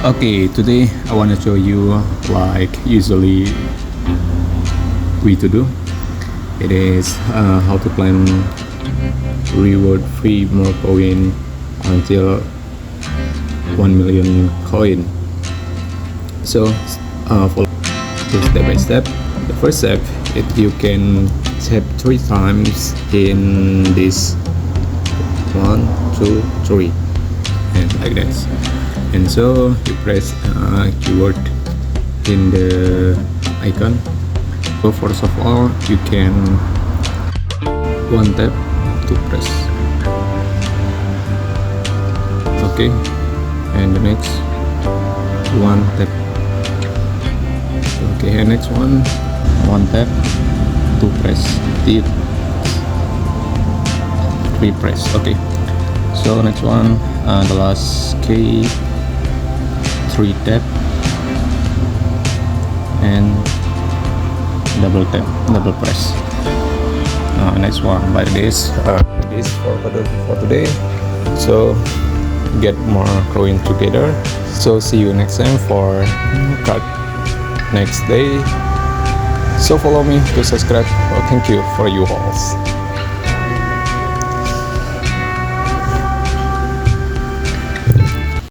Okay, today I want to show you like usually we to do. It is how to claim reward free more coin until 1 million coin. So follow step by step. The first step is you can tap 3 times in this 1, 2, 3 and like this. And so you press keyword in the icon. So first of all you can one tap to press. Okay, and the next one tap. Okay, and next one tap to press it, repress. Okay, so next one, the last key, 3 tap and double tap, double press. Next one like this. This for today. So get more coin together. So see you next time for card next day. So follow me to subscribe. Thank you for you all.